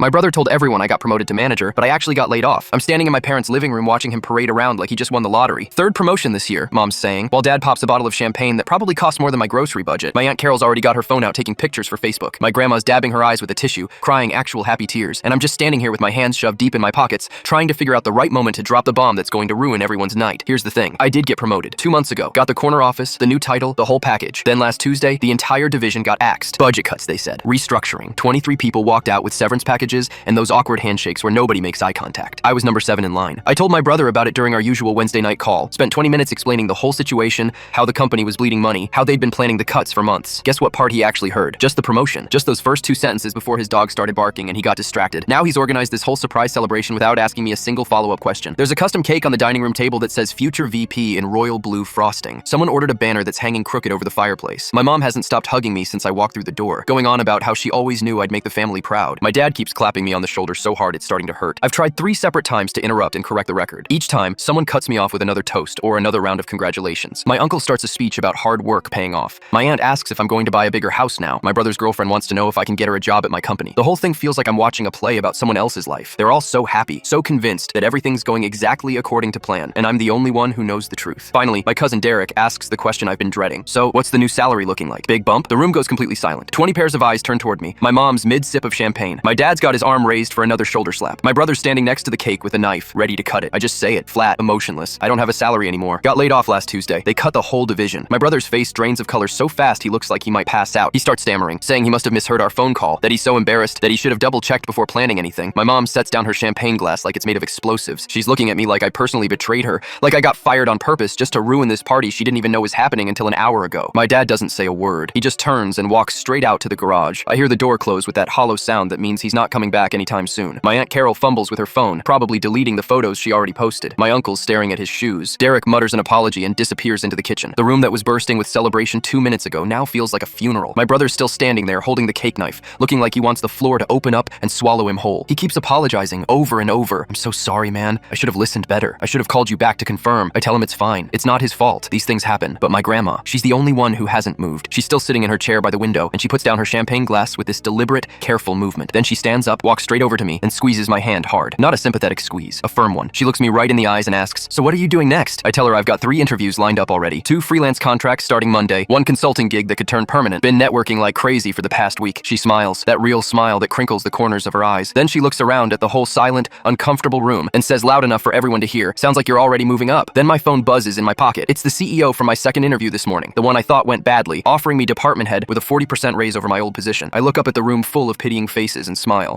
My brother told everyone I got promoted to manager, but I actually got laid off. I'm standing in my parents' living room watching him parade around like he just won the lottery. Third promotion this year, Mom's saying, while Dad pops a bottle of champagne that probably costs more than my grocery budget. My Aunt Carol's already got her phone out taking pictures for Facebook. My grandma's dabbing her eyes with a tissue, crying actual happy tears, and I'm just standing here with my hands shoved deep in my pockets, trying to figure out the right moment to drop the bomb that's going to ruin everyone's night. Here's the thing. I did get promoted 2 months ago. Got the corner office, the new title, the whole package. Then last Tuesday, the entire division got axed. Budget cuts, they said. Restructuring. 23 people walked out with severance packages and those awkward handshakes where nobody makes eye contact. I was number 7 in line. I told my brother about it during our usual Wednesday night call. Spent 20 minutes explaining the whole situation, how the company was bleeding money, how they'd been planning the cuts for months. Guess what part he actually heard? Just the promotion. Just those first 2 sentences before his dog started barking and he got distracted. Now he's organized this whole surprise celebration without asking me a single follow-up question. There's a custom cake on the dining room table that says Future VP in royal blue frosting. Someone ordered a banner that's hanging crooked over the fireplace. My mom hasn't stopped hugging me since I walked through the door, going on about how she always knew I'd make the family proud. My dad keeps clapping me on the shoulder so hard it's starting to hurt. I've tried 3 separate times to interrupt and correct the record. Each time, someone cuts me off with another toast or another round of congratulations. My uncle starts a speech about hard work paying off. My aunt asks if I'm going to buy a bigger house now. My brother's girlfriend wants to know if I can get her a job at my company. The whole thing feels like I'm watching a play about someone else's life. They're all so happy, so convinced that everything's going exactly according to plan, and I'm the only one who knows the truth. Finally, my cousin Derek asks the question I've been dreading. So, what's the new salary looking like? Big bump? The room goes completely silent. 20 pairs of eyes turn toward me. My mom's mid-sip of champagne. My dad's got his arm raised for another shoulder slap. My brother's standing next to the cake with a knife, ready to cut it. I just say it, flat, emotionless. I don't have a salary anymore. Got laid off last Tuesday. They cut the whole division. My brother's face drains of color so fast he looks like he might pass out. He starts stammering, saying he must have misheard our phone call, that he's so embarrassed that he should have double-checked before planning anything. My mom sets down her champagne glass like it's made of explosives. She's looking at me like I personally betrayed her, like I got fired on purpose just to ruin this party she didn't even know was happening until an hour ago. My dad doesn't say a word. He just turns and walks straight out to the garage. I hear the door close with that hollow sound that means he's not coming back anytime soon. My Aunt Carol fumbles with her phone, probably deleting the photos she already posted. My uncle's staring at his shoes. Derek mutters an apology and disappears into the kitchen. The room that was bursting with celebration 2 minutes ago now feels like a funeral. My brother's still standing there holding the cake knife, looking like he wants the floor to open up and swallow him whole. He keeps apologizing over and over. I'm so sorry, man. I should have listened better. I should have called you back to confirm. I tell him it's fine. It's not his fault. These things happen. But my grandma, she's the only one who hasn't moved. She's still sitting in her chair by the window, and she puts down her champagne glass with this deliberate, careful movement. Then she stands up, walks straight over to me, and squeezes my hand hard. Not a sympathetic squeeze, a firm one. She looks me right in the eyes and asks, "So what are you doing next?" I tell her I've got 3 interviews lined up already. 2 freelance contracts starting Monday, 1 consulting gig that could turn permanent. Been networking like crazy for the past week. She smiles, that real smile that crinkles the corners of her eyes. Then she looks around at the whole silent, uncomfortable room and says loud enough for everyone to hear, "Sounds like you're already moving up." Then my phone buzzes in my pocket. It's the CEO from my second interview this morning, the one I thought went badly, offering me department head with a 40% raise over my old position. I look up at the room full of pitying faces and smile.